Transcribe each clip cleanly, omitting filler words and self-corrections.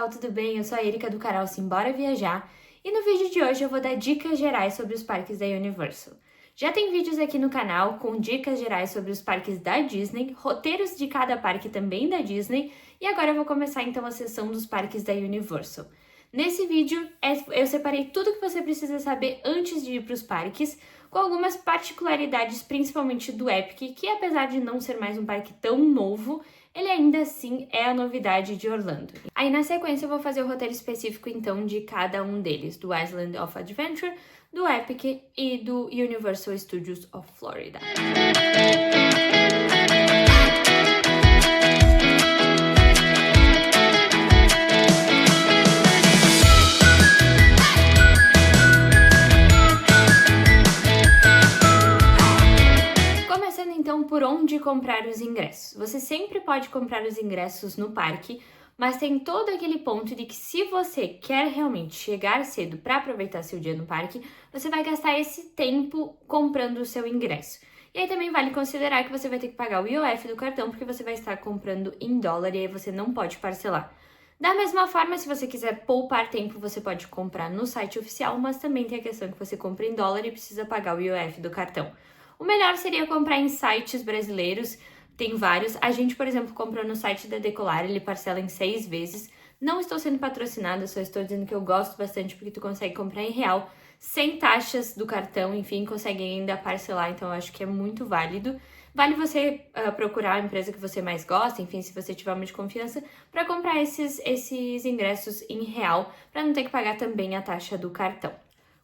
pessoal, tudo bem? Eu sou a Erika do canal Simbora Viajar e no vídeo de hoje eu vou dar dicas gerais sobre os parques da Universal. Já tem vídeos aqui no canal com dicas gerais sobre os parques da Disney, roteiros de cada parque também da Disney e agora eu vou começar então a sessão dos parques da Universal. Nesse vídeo eu separei tudo que você precisa saber antes de ir para os parques, com algumas particularidades principalmente do Epic, que apesar de não ser mais um parque tão novo, ele ainda assim é a novidade de Orlando. Aí na sequência eu vou fazer o roteiro específico então de cada um deles, do Island of Adventure, do Epic e do Universal Studios of Florida. Por onde comprar os ingressos. Você sempre pode comprar os ingressos no parque, mas tem todo aquele ponto de que se você quer realmente chegar cedo para aproveitar seu dia no parque, você vai gastar esse tempo comprando o seu ingresso. E aí também vale considerar que você vai ter que pagar o IOF do cartão, porque você vai estar comprando em dólar e aí você não pode parcelar. Da mesma forma, se você quiser poupar tempo, você pode comprar no site oficial, mas também tem a questão que você compra em dólar e precisa pagar o IOF do cartão. O melhor seria comprar em sites brasileiros, tem vários. A gente, por exemplo, comprou no site da Decolar, ele parcela em 6 vezes. Não estou sendo patrocinada, só estou dizendo que eu gosto bastante porque tu consegue comprar em real, sem taxas do cartão, enfim, consegue ainda parcelar, então eu acho que é muito válido. Vale você procurar a empresa que você mais gosta, enfim, se você tiver uma de confiança, para comprar esses ingressos em real, para não ter que pagar também a taxa do cartão.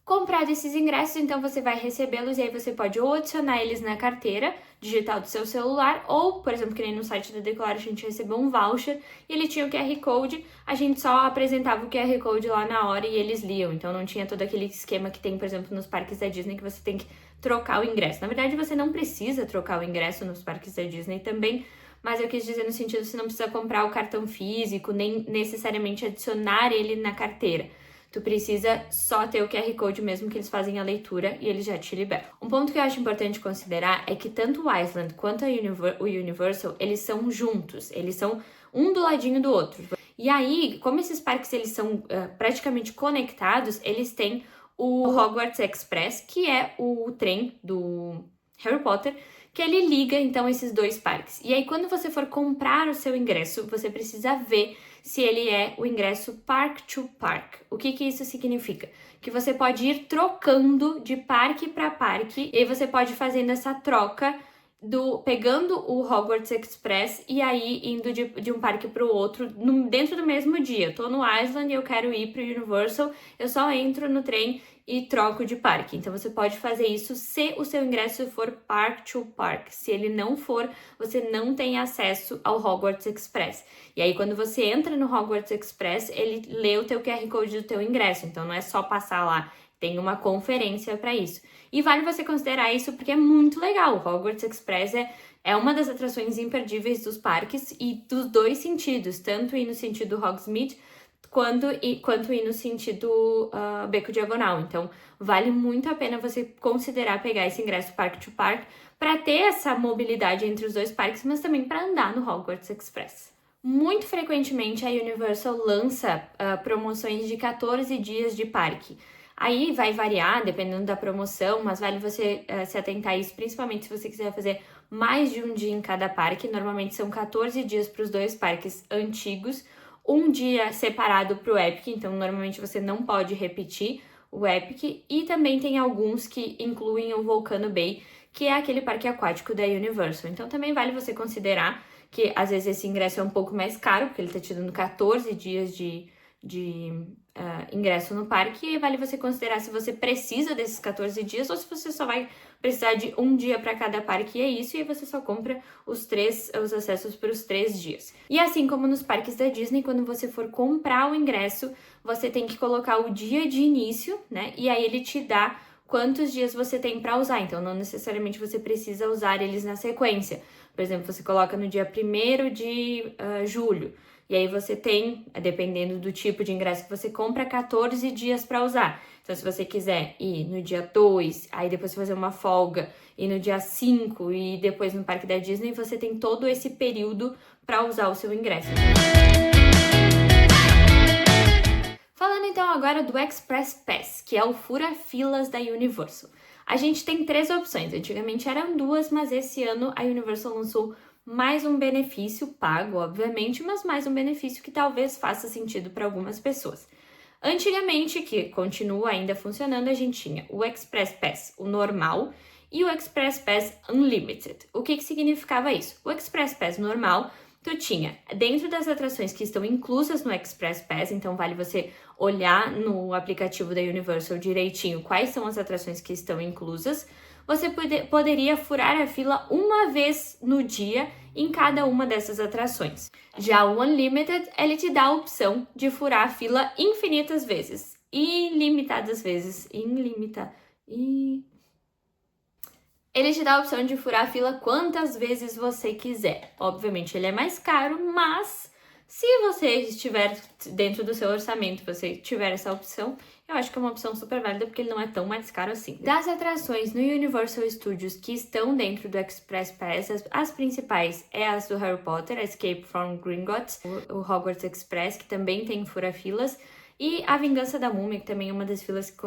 Comprado esses ingressos, então você vai recebê-los e aí você pode ou adicionar eles na carteira digital do seu celular ou, por exemplo, que nem no site da Decolar, a gente recebeu um voucher e ele tinha o QR Code, a gente só apresentava o QR Code lá na hora e eles liam, então não tinha todo aquele esquema que tem, por exemplo, nos parques da Disney que você tem que trocar o ingresso. Na verdade, você não precisa trocar o ingresso nos parques da Disney também, mas eu quis dizer no sentido que você não precisa comprar o cartão físico, nem necessariamente adicionar ele na carteira. Tu precisa só ter o QR Code mesmo que eles fazem a leitura e eles já te liberam. Um ponto que eu acho importante considerar é que tanto o Island quanto o Universal, eles são juntos, eles são um do ladinho do outro. E aí, como esses parques eles são praticamente conectados, eles têm o Hogwarts Express, que é o trem do Harry Potter, que ele liga então esses dois parques. E aí quando você for comprar o seu ingresso, você precisa ver se ele é o ingresso Park to Park. O que isso significa? Que você pode ir trocando de parque para parque, e aí você pode ir fazendo essa troca pegando o Hogwarts Express e aí indo de um parque para o outro dentro do mesmo dia. Eu tô no Island e eu quero ir para o Universal, eu só entro no trem e troco de parque. Então você pode fazer isso se o seu ingresso for Park to Park. Se ele não for, você não tem acesso ao Hogwarts Express. E aí quando você entra no Hogwarts Express, ele lê o teu QR Code do teu ingresso. Então não é só passar lá, tem uma conferência para isso. E vale você considerar isso porque é muito legal. O Hogwarts Express é uma das atrações imperdíveis dos parques e dos dois sentidos, tanto ir no sentido Hogsmeade quanto ir no sentido Beco Diagonal. Então, vale muito a pena você considerar pegar esse ingresso Park to Park para ter essa mobilidade entre os dois parques, mas também para andar no Hogwarts Express. Muito frequentemente a Universal lança promoções de 14 dias de parque. Aí vai variar dependendo da promoção, mas vale você se atentar a isso, principalmente se você quiser fazer mais de um dia em cada parque. Normalmente são 14 dias para os dois parques antigos, um dia separado para o Epic, então normalmente você não pode repetir o Epic. E também tem alguns que incluem o Volcano Bay, que é aquele parque aquático da Universal. Então também vale você considerar que às vezes esse ingresso é um pouco mais caro, porque ele está te dando 14 dias de ingresso no parque, e vale você considerar se você precisa desses 14 dias ou se você só vai precisar de um dia para cada parque, e é isso, e aí você só compra os acessos para os 3 dias. E assim como nos parques da Disney, quando você for comprar o ingresso, você tem que colocar o dia de início, né? E aí ele te dá quantos dias você tem para usar, então não necessariamente você precisa usar eles na sequência. Por exemplo, você coloca no dia 1º de julho, e aí você tem, dependendo do tipo de ingresso que você compra, 14 dias para usar. Então, se você quiser ir no dia 2, aí depois fazer uma folga, e no dia 5 e depois no parque da Disney, você tem todo esse período para usar o seu ingresso. então agora do Express Pass, que é o fura-filas da Universal. A gente tem 3 opções, antigamente eram 2, mas esse ano a Universal lançou mais um benefício pago, obviamente, mas mais um benefício que talvez faça sentido para algumas pessoas. Antigamente, que continua ainda funcionando, a gente tinha o Express Pass, o normal, e o Express Pass Unlimited. O que significava isso? O Express Pass normal, tu tinha dentro das atrações que estão inclusas no Express Pass, então vale você olhar no aplicativo da Universal direitinho quais são as atrações que estão inclusas. Você poderia furar a fila uma vez no dia em cada uma dessas atrações. Já o Unlimited, ele te dá a opção de furar a fila infinitas vezes, ilimitadas vezes, Ele te dá a opção de furar a fila quantas vezes você quiser. Obviamente ele é mais caro, mas se você estiver dentro do seu orçamento, você tiver essa opção, eu acho que é uma opção super válida porque ele não é tão mais caro assim. Das atrações no Universal Studios que estão dentro do Express Pass, as principais é as do Harry Potter, Escape from Gringotts, o Hogwarts Express, que também tem fura-filas, e a Vingança da Múmia, que também é uma das filas que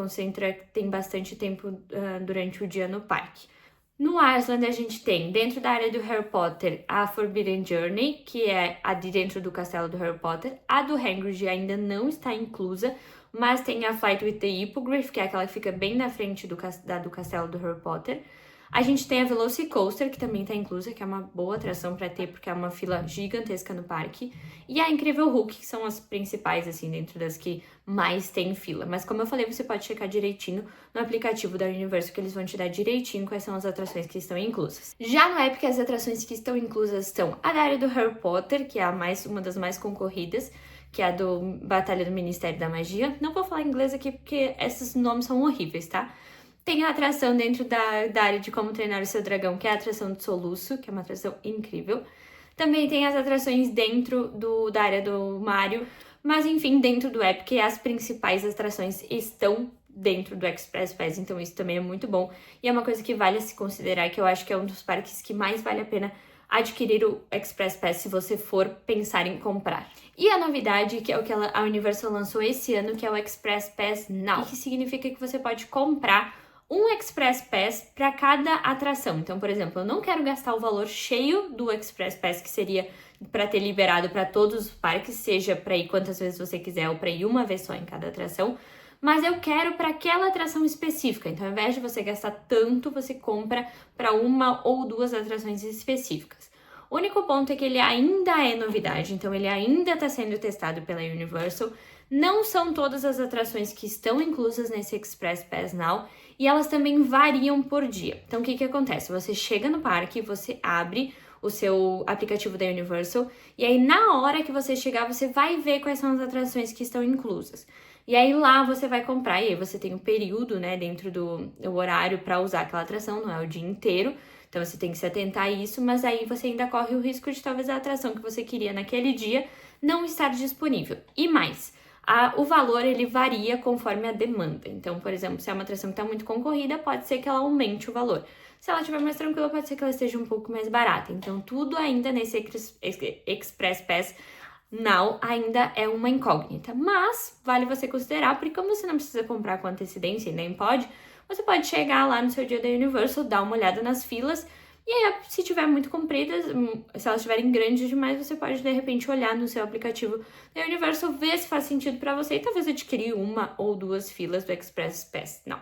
tem bastante tempo durante o dia no parque. No Iceland, a gente tem, dentro da área do Harry Potter, a Forbidden Journey, que é a de dentro do castelo do Harry Potter. A do Hagrid ainda não está inclusa, mas tem a Flight with the Hippogriff, que é aquela que fica bem na frente do castelo do Harry Potter. A gente tem a Velocicoaster, que também está inclusa, que é uma boa atração para ter, porque é uma fila gigantesca no parque. E a Incrível Hulk, que são as principais, assim, dentro das que mais tem fila. Mas como eu falei, você pode checar direitinho no aplicativo da Universal, que eles vão te dar direitinho quais são as atrações que estão inclusas. Já no Epic, as atrações que estão inclusas são a da área do Harry Potter, que é uma das mais concorridas, que é a do Batalha do Ministério da Magia. Não vou falar inglês aqui, porque esses nomes são horríveis, tá? Tem a atração dentro da área de Como Treinar o Seu Dragão, que é a atração de Soluço, que é uma atração incrível. Também tem as atrações dentro da área do Mario, mas enfim, dentro do Epic, as principais atrações estão dentro do Express Pass, então isso também é muito bom. E é uma coisa que vale a se considerar, que eu acho que é um dos parques que mais vale a pena adquirir o Express Pass se você for pensar em comprar. E a novidade, que é o que a Universal lançou esse ano, que é o Express Pass Now, que significa que você pode comprar um Express Pass para cada atração. Então, por exemplo, eu não quero gastar o valor cheio do Express Pass, que seria para ter liberado para todos os parques, seja para ir quantas vezes você quiser ou para ir uma vez só em cada atração, mas eu quero para aquela atração específica. Então, ao invés de você gastar tanto, você compra para uma ou duas atrações específicas. O único ponto é que ele ainda é novidade, então ele ainda está sendo testado pela Universal. Não são todas as atrações que estão inclusas nesse Express Pass Now, e elas também variam por dia. Então, o que acontece? Você chega no parque, você abre o seu aplicativo da Universal, e aí na hora que você chegar, você vai ver quais são as atrações que estão inclusas. E aí lá você vai comprar, e aí você tem um período, né, dentro do horário para usar aquela atração, não é o dia inteiro. Então, você tem que se atentar a isso, mas aí você ainda corre o risco de talvez a atração que você queria naquele dia não estar disponível. E mais, o valor ele varia conforme a demanda. Então, por exemplo, se é uma atração que está muito concorrida, pode ser que ela aumente o valor. Se ela estiver mais tranquila, pode ser que ela esteja um pouco mais barata. Então, tudo ainda nesse Express Pass Now ainda é uma incógnita. Mas vale você considerar, porque como você não precisa comprar com antecedência e nem pode, você pode chegar lá no seu dia da Universal, dar uma olhada nas filas, e aí, se tiver muito compridas, se elas estiverem grandes demais, você pode, de repente, olhar no seu aplicativo da Universal, ver se faz sentido para você e talvez adquirir uma ou duas filas do Express Pass. Não.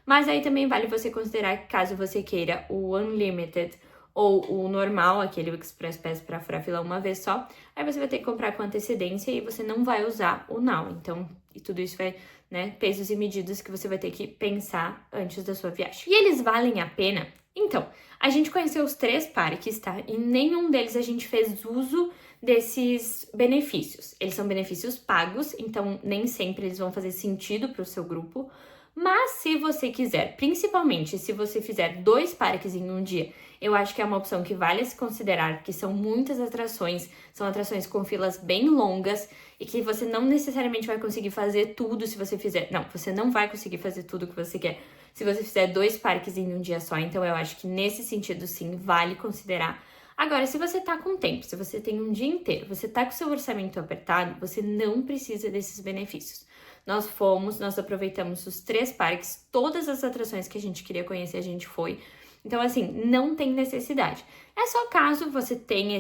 Mas aí também vale você considerar que caso você queira o Unlimited ou o normal, aquele Express Pass para furar fila uma vez só, aí você vai ter que comprar com antecedência e você não vai usar o Now. Então, e tudo isso vai, né, pesos e medidas que você vai ter que pensar antes da sua viagem. E eles valem a pena? Então, a gente conheceu os 3 parques, tá? E nenhum deles a gente fez uso desses benefícios. Eles são benefícios pagos, então nem sempre eles vão fazer sentido para o seu grupo. Mas se você quiser, principalmente se você fizer 2 parques em um dia, eu acho que é uma opção que vale se considerar, porque são muitas atrações, são atrações com filas bem longas e que você não necessariamente vai conseguir fazer tudo se você fizer. Não, você não vai conseguir fazer tudo o que você quer se você fizer 2 parques em um dia só. Então, eu acho que nesse sentido, sim, vale considerar. Agora, se você tá com tempo, se você tem um dia inteiro, você tá com seu orçamento apertado, você não precisa desses benefícios. Nós fomos, nós aproveitamos os 3 parques, todas as atrações que a gente queria conhecer, a gente foi. Então, assim, não tem necessidade. É só caso você tenha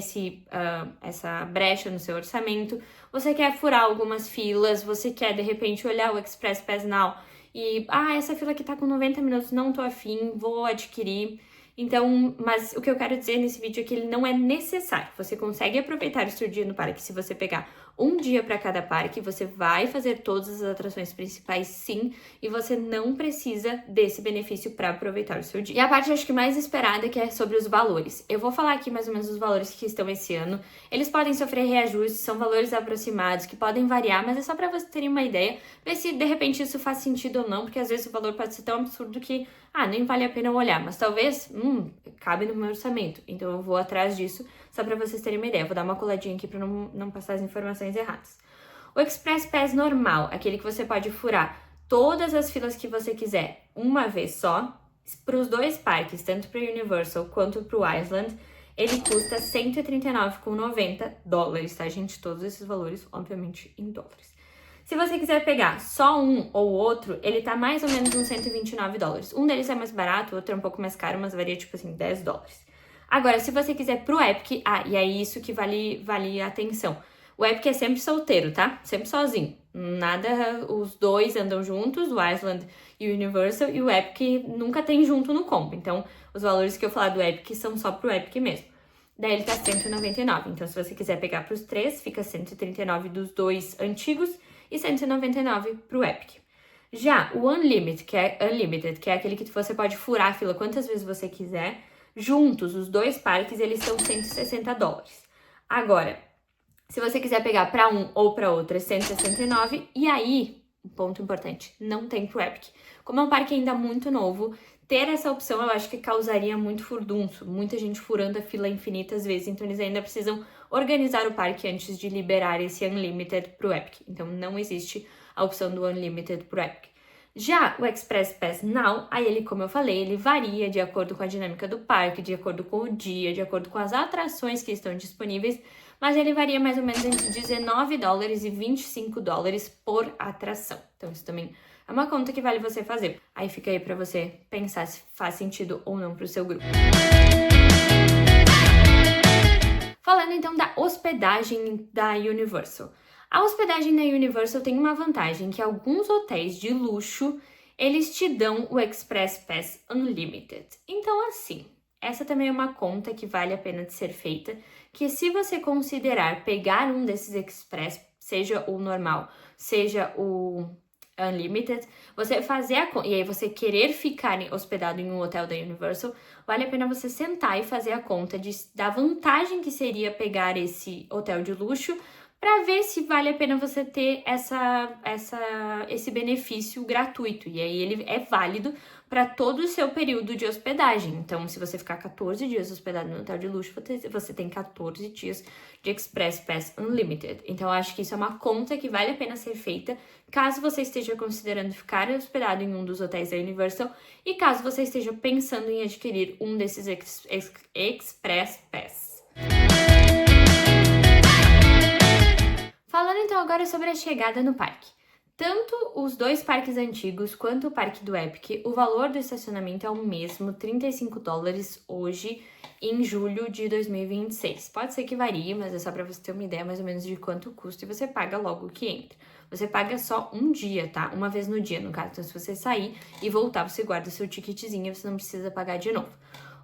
essa brecha no seu orçamento, você quer furar algumas filas, você quer, de repente, olhar o Express Pass Now e, essa fila aqui tá com 90 minutos, não tô afim, vou adquirir. Então, mas o que eu quero dizer nesse vídeo é que ele não é necessário. Você consegue aproveitar o seu dia no parque se você pegar um dia para cada parque, você vai fazer todas as atrações principais sim, e você não precisa desse benefício para aproveitar o seu dia. E a parte acho que mais esperada que é sobre os valores. Eu vou falar aqui mais ou menos os valores que estão esse ano. Eles podem sofrer reajustes, são valores aproximados que podem variar, mas é só para você terem uma ideia, ver se de repente isso faz sentido ou não, porque às vezes o valor pode ser tão absurdo que nem vale a pena eu olhar, mas talvez, cabe no meu orçamento. Então eu vou atrás disso, só para vocês terem uma ideia. Vou dar uma coladinha aqui para não passar as informações erradas. O Express Pass normal, aquele que você pode furar todas as filas que você quiser uma vez só, para os 2 parques, tanto para o Universal quanto para o Island, ele custa $139,90, tá, gente? Todos esses valores, obviamente, em dólares. Se você quiser pegar só um ou outro, ele tá mais ou menos uns $129. Um deles é mais barato, o outro é um pouco mais caro, mas varia tipo assim, $10. Agora, se você quiser pro Epic, e é isso que vale a atenção. O Epic é sempre solteiro, tá? Sempre sozinho. Nada, os 2 andam juntos, o Island e o Universal, e o Epic nunca tem junto no combo. Então, os valores que eu falar do Epic são só pro Epic mesmo. Daí ele tá $199. Então, se você quiser pegar pros 3, fica $139 dos 2 antigos e $199 pro Epic. Já o Unlimited, que é aquele que você pode furar a fila quantas vezes você quiser, juntos, os 2 parques, eles são $160. Agora, se você quiser pegar para um ou para outro, é $169. E aí, um ponto importante, não tem pro Epic. Como é um parque ainda muito novo, ter essa opção eu acho que causaria muito furdunço, muita gente furando a fila infinitas vezes, então eles ainda precisam organizar o parque antes de liberar esse Unlimited pro Epic. Então não existe a opção do Unlimited pro Epic. Já o Express Pass Now, aí ele, como eu falei, ele varia de acordo com a dinâmica do parque, de acordo com o dia, de acordo com as atrações que estão disponíveis, mas ele varia mais ou menos entre $19 e $25 por atração. Então isso também é uma conta que vale você fazer. Aí fica aí pra você pensar se faz sentido ou não pro seu grupo. Falando então da hospedagem da Universal. A hospedagem da Universal tem uma vantagem, que alguns hotéis de luxo, eles te dão o Express Pass Unlimited. Então assim, essa também é uma conta que vale a pena de ser feita, que se você considerar pegar um desses Express, seja o normal, seja o Unlimited, você fazer a conta, e aí você querer ficar hospedado em um hotel da Universal, vale a pena você sentar e fazer a conta da vantagem que seria pegar esse hotel de luxo, para ver se vale a pena você ter esse benefício gratuito. E aí ele é válido para todo o seu período de hospedagem. Então, se você ficar 14 dias hospedado no hotel de luxo, você tem 14 dias de Express Pass Unlimited. Então, eu acho que isso é uma conta que vale a pena ser feita, caso você esteja considerando ficar hospedado em um dos hotéis da Universal e caso você esteja pensando em adquirir um desses Express Pass. Falando então agora sobre a chegada no parque. Tanto os 2 parques antigos quanto o parque do Epic, o valor do estacionamento é o mesmo, $35 hoje, em julho de 2026. Pode ser que varie, mas é só para você ter uma ideia mais ou menos de quanto custa e você paga logo que entra. Você paga só um dia, tá? Uma vez no dia, no caso. Então, se você sair e voltar, você guarda o seu ticketzinho e você não precisa pagar de novo.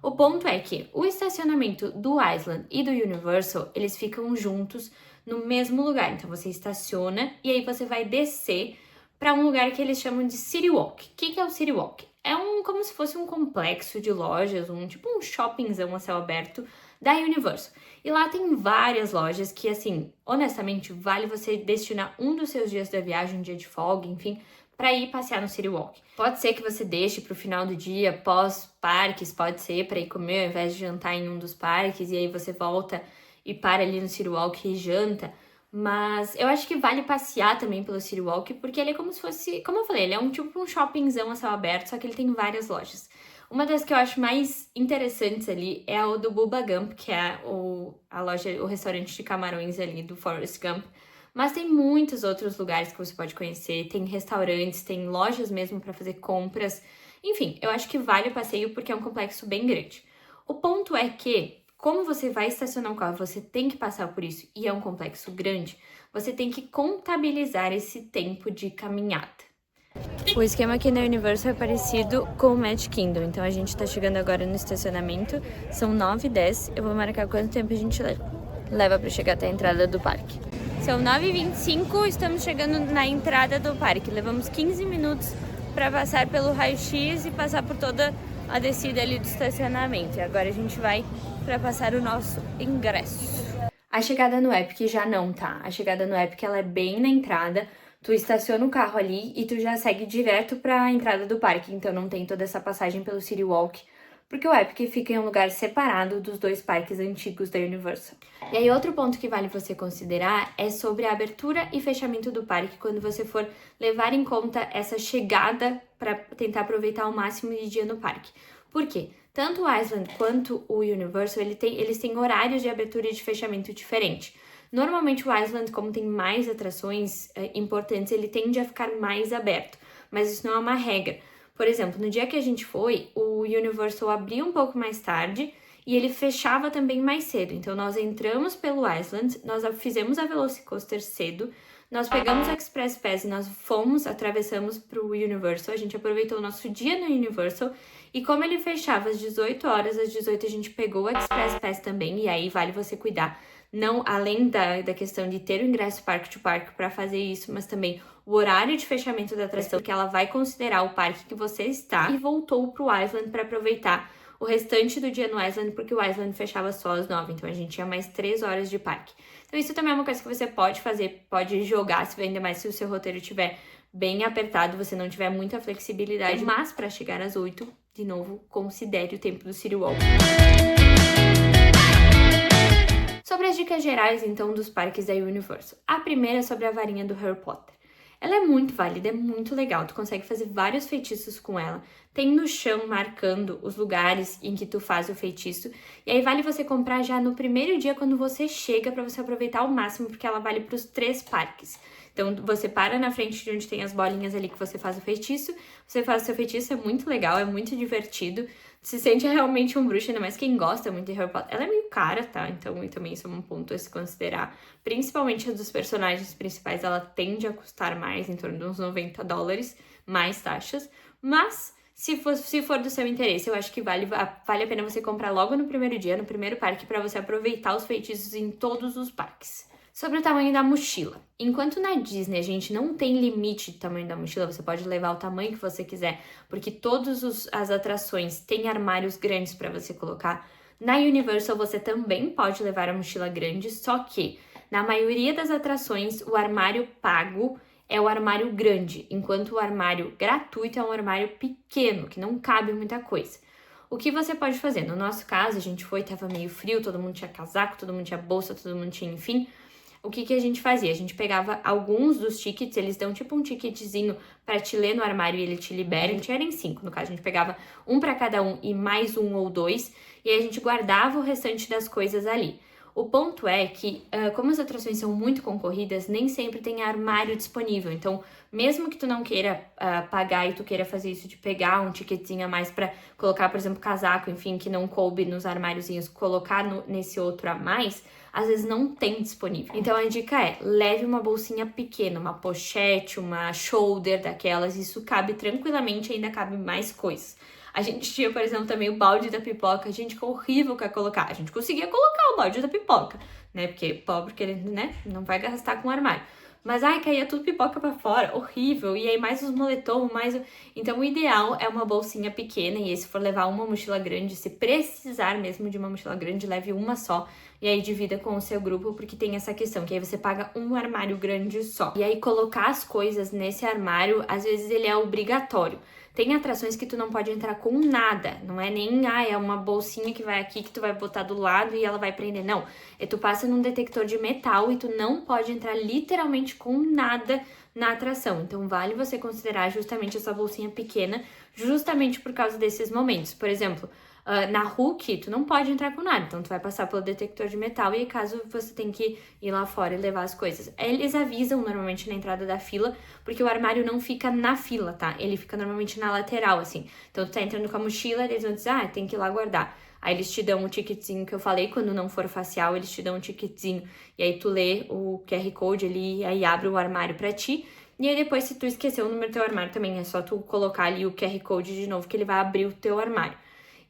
O ponto é que o estacionamento do Island e do Universal, eles ficam juntos no mesmo lugar. Então, você estaciona e aí você vai descer para um lugar que eles chamam de City Walk. O que é o City Walk? É como se fosse um complexo de lojas, tipo um shoppingzão a céu aberto da Universal. E lá tem várias lojas que, assim, honestamente, vale você destinar um dos seus dias da viagem, um dia de folga, enfim, para ir passear no City Walk. Pode ser que você deixe para o final do dia, pós-parques, pode ser para ir comer ao invés de jantar em um dos parques, e aí você volta e para ali no City Walk e janta. Mas eu acho que vale passear também pelo City Walk, porque ele é como se fosse, como eu falei, ele é um shoppingzão a céu aberto, só que ele tem várias lojas. Uma das que eu acho mais interessantes ali é o do Bubba Gump, que é a loja, o restaurante de camarões ali do Forrest Gump. Mas tem muitos outros lugares que você pode conhecer, tem restaurantes, tem lojas mesmo para fazer compras. Enfim, eu acho que vale o passeio porque é um complexo bem grande. O ponto é que, como você vai estacionar um carro, você tem que passar por isso e é um complexo grande, você tem que contabilizar esse tempo de caminhada. O esquema aqui na Universal é parecido com o Magic Kingdom, então a gente tá chegando agora no estacionamento, são 9h10, eu vou marcar quanto tempo a gente leva pra chegar até a entrada do parque. São 9h25, estamos chegando na entrada do parque, levamos 15 minutos para passar pelo raio-x e passar por toda a descida ali do estacionamento, e agora a gente vai para passar o nosso ingresso. A chegada no Epic já não tá, a chegada no Epic ela é bem na entrada. Tu estaciona o carro ali e tu já segue direto para a entrada do parque, então não tem toda essa passagem pelo City Walk, porque o Epic fica em um lugar separado dos dois parques antigos da Universal. E aí outro ponto que vale você considerar é sobre a abertura e fechamento do parque quando você for levar em conta essa chegada para tentar aproveitar ao máximo de dia no parque. Por quê? Tanto o Island quanto o Universal, eles têm horários de abertura e de fechamento diferente. Normalmente o Island, como tem mais atrações importantes, ele tende a ficar mais aberto, mas isso não é uma regra. Por exemplo, no dia que a gente foi, o Universal abria um pouco mais tarde e ele fechava também mais cedo. Então nós entramos pelo Island, nós fizemos a Velocicoaster cedo, nós pegamos o Express Pass e nós atravessamos para o Universal, a gente aproveitou o nosso dia no Universal e como ele fechava às 18 horas, às 18 a gente pegou o Express Pass também e aí vale você cuidar. Não, além da questão de ter o ingresso parque to parque para fazer isso, mas também o horário de fechamento da atração, que ela vai considerar o parque que você está, e voltou para o Island para aproveitar o restante do dia no Island, porque o Island fechava só às 9, então a gente tinha mais 3 horas de parque. Então isso também é uma coisa que você pode fazer, pode jogar, ainda mais se o seu roteiro estiver bem apertado, você não tiver muita flexibilidade, mas para chegar às 8, de novo, considere o tempo do City Walk. Sobre as dicas gerais, então, dos parques da Universal. A primeira é sobre a varinha do Harry Potter. Ela é muito válida, é muito legal, tu consegue fazer vários feitiços com ela. Tem no chão marcando os lugares em que tu faz o feitiço. E aí vale você comprar já no primeiro dia quando você chega para você aproveitar ao máximo, porque ela vale para os 3 parques. Então você para na frente de onde tem as bolinhas ali que você faz o feitiço, você faz o seu feitiço, é muito legal, é muito divertido. Se sente realmente um bruxo, ainda mais quem gosta muito de Harry Potter. Ela é meio cara, tá? Então também isso é um ponto a se considerar. Principalmente a dos personagens principais, ela tende a custar mais, em torno de uns $90, mais taxas. Mas, se for do seu interesse, eu acho que vale a pena você comprar logo no primeiro dia, no primeiro parque, para você aproveitar os feitiços em todos os parques. Sobre o tamanho da mochila. Enquanto na Disney a gente não tem limite de tamanho da mochila, você pode levar o tamanho que você quiser, porque todas as atrações têm armários grandes para você colocar. Na Universal você também pode levar a mochila grande, só que na maioria das atrações o armário pago é o armário grande, enquanto o armário gratuito é um armário pequeno, que não cabe muita coisa. O que você pode fazer? No nosso caso, a gente foi, tava meio frio, todo mundo tinha casaco, todo mundo tinha bolsa, todo mundo tinha, enfim. O que a gente fazia? A gente pegava alguns dos tickets, eles dão tipo um ticketzinho para te ler no armário e ele te libera. A gente era em 5, no caso, a gente pegava um para cada um e mais 1 ou 2, e aí a gente guardava o restante das coisas ali. O ponto é que, como as atrações são muito concorridas, nem sempre tem armário disponível. Então, mesmo que tu não queira pagar e tu queira fazer isso de pegar um ticketzinho a mais para colocar, por exemplo, casaco, enfim, que não coube nos armáriozinhos, colocar nesse outro a mais, às vezes não tem disponível. Então a dica é, leve uma bolsinha pequena, uma pochete, uma shoulder daquelas, isso cabe tranquilamente, ainda cabe mais coisas. A gente tinha, por exemplo, também o balde da pipoca, gente, que horrível que é colocar. A gente conseguia colocar o balde da pipoca, né, porque pobre querendo, né, não vai gastar com armário. Mas, caía tudo pipoca pra fora, horrível. E aí, mais os moletom, Então, o ideal é uma bolsinha pequena. E aí, se for levar uma mochila grande, se precisar mesmo de uma mochila grande, leve uma só. E aí, divida com o seu grupo, porque tem essa questão, que aí você paga um armário grande só. E aí, colocar as coisas nesse armário, às vezes ele é obrigatório. Tem atrações que tu não pode entrar com nada, não é nem, é uma bolsinha que vai aqui, que tu vai botar do lado e ela vai prender, não. Tu passa num detector de metal e tu não pode entrar literalmente com nada na atração. Então, vale você considerar justamente essa bolsinha pequena, justamente por causa desses momentos. Por exemplo, Na Hulk, tu não pode entrar com nada, então tu vai passar pelo detector de metal e caso você tem que ir lá fora e levar as coisas. Eles avisam normalmente na entrada da fila, porque o armário não fica na fila, tá? Ele fica normalmente na lateral, assim. Então tu tá entrando com a mochila, eles vão dizer, tem que ir lá guardar. Aí eles te dão um ticketzinho que eu falei, quando não for facial, eles te dão um ticketzinho. E aí tu lê o QR Code ali, e aí abre o armário pra ti. E aí depois, se tu esqueceu o número do teu armário também, é só tu colocar ali o QR Code de novo, que ele vai abrir o teu armário.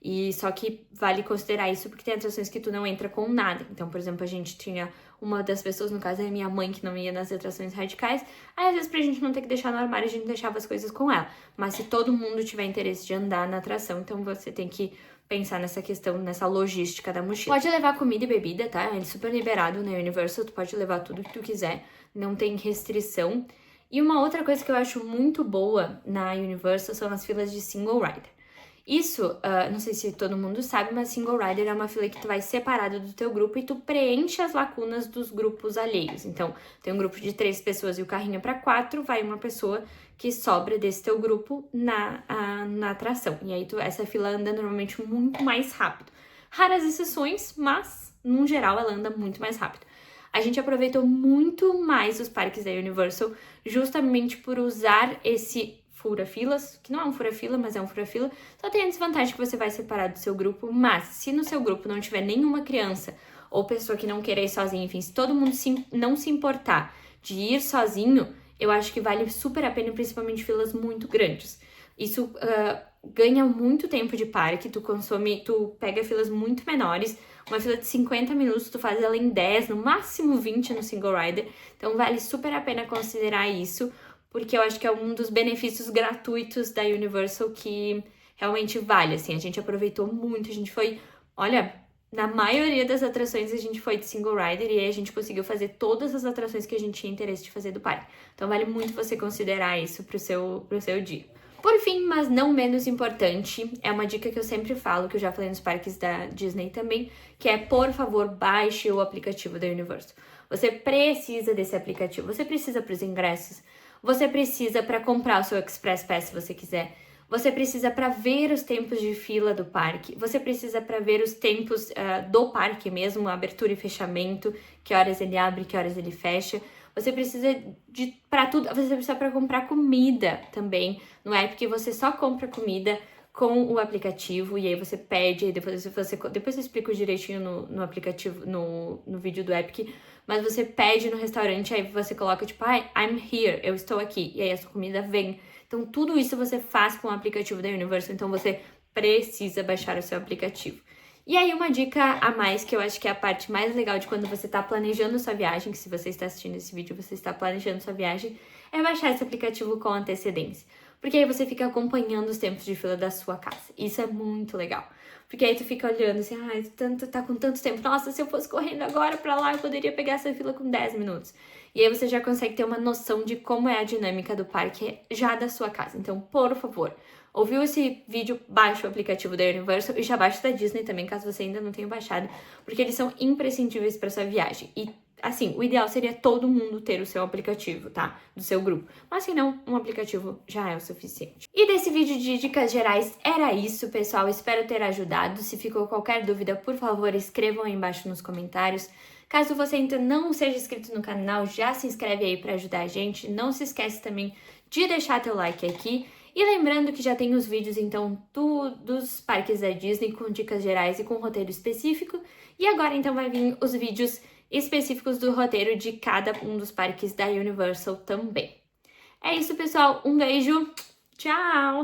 E só que vale considerar isso porque tem atrações que tu não entra com nada. Então, por exemplo, a gente tinha uma das pessoas, no caso é minha mãe, que não ia nas atrações radicais. Aí, às vezes, pra gente não ter que deixar no armário, a gente deixava as coisas com ela. Mas se todo mundo tiver interesse de andar na atração, então você tem que pensar nessa questão, nessa logística da mochila. Pode levar comida e bebida, tá? É super liberado na Universal, tu pode levar tudo que tu quiser, não tem restrição. E uma outra coisa que eu acho muito boa na Universal são as filas de single rider. Isso, não sei se todo mundo sabe, mas single rider é uma fila que tu vai separado do teu grupo e tu preenche as lacunas dos grupos alheios. Então, tem um grupo de 3 pessoas e o carrinho é para 4, vai uma pessoa que sobra desse teu grupo na atração. E aí, essa fila anda normalmente muito mais rápido. Raras exceções, mas, no geral, ela anda muito mais rápido. A gente aproveitou muito mais os parques da Universal justamente por usar esse fura-filas, que não é um fura-fila, mas é um fura-fila. Só tem a desvantagem que você vai separar do seu grupo, mas se no seu grupo não tiver nenhuma criança ou pessoa que não queira ir sozinha, enfim, se todo mundo não se importar de ir sozinho, eu acho que vale super a pena, principalmente filas muito grandes. Isso ganha muito tempo de parque, tu pega filas muito menores, uma fila de 50 minutos, tu faz ela em 10, no máximo 20 no single rider, então vale super a pena considerar isso, porque eu acho que é um dos benefícios gratuitos da Universal que realmente vale, assim, a gente aproveitou muito, a gente foi, olha, na maioria das atrações a gente foi de single rider e aí a gente conseguiu fazer todas as atrações que a gente tinha interesse de fazer do parque, então vale muito você considerar isso pro seu dia. Por fim, mas não menos importante, é uma dica que eu sempre falo, que eu já falei nos parques da Disney também, que é, por favor, baixe o aplicativo da Universal. Você precisa desse aplicativo, você precisa para os ingressos, você precisa para comprar o seu Express Pass se você quiser, você precisa para ver os tempos de fila do parque, você precisa para ver os tempos do parque mesmo, abertura e fechamento, que horas ele abre, que horas ele fecha. Você precisa para tudo, você precisa para comprar comida também no app, que você só compra comida com o aplicativo e aí você pede, e depois eu explico direitinho no aplicativo, no vídeo do Epic, mas você pede no restaurante, aí você coloca tipo, I'm here, eu estou aqui, e aí a sua comida vem. Então tudo isso você faz com o aplicativo da Universal, então você precisa baixar o seu aplicativo. E aí uma dica a mais, que eu acho que é a parte mais legal de quando você está planejando sua viagem, que se você está assistindo esse vídeo, você está planejando sua viagem, é baixar esse aplicativo com antecedência. Porque aí você fica acompanhando os tempos de fila da sua casa. Isso é muito legal. Porque aí tu fica olhando assim, tá com tanto tempo. Nossa, se eu fosse correndo agora pra lá, eu poderia pegar essa fila com 10 minutos. E aí você já consegue ter uma noção de como é a dinâmica do parque já da sua casa. Então, por favor, ouviu esse vídeo? Baixa o aplicativo da Universal e já baixa da Disney também, caso você ainda não tenha baixado, porque eles são imprescindíveis para sua viagem. E assim, o ideal seria todo mundo ter o seu aplicativo, tá? Do seu grupo. Mas se não, um aplicativo já é o suficiente. E desse vídeo de dicas gerais era isso, pessoal. Espero ter ajudado. Se ficou qualquer dúvida, por favor, escrevam aí embaixo nos comentários. Caso você ainda não seja inscrito no canal, já se inscreve aí para ajudar a gente. Não se esquece também de deixar teu like aqui. E lembrando que já tem os vídeos, então, dos parques da Disney com dicas gerais e com roteiro específico. E agora, então, vai vir os vídeos específicos do roteiro de cada um dos parques da Universal também. É isso, pessoal. Um beijo. Tchau!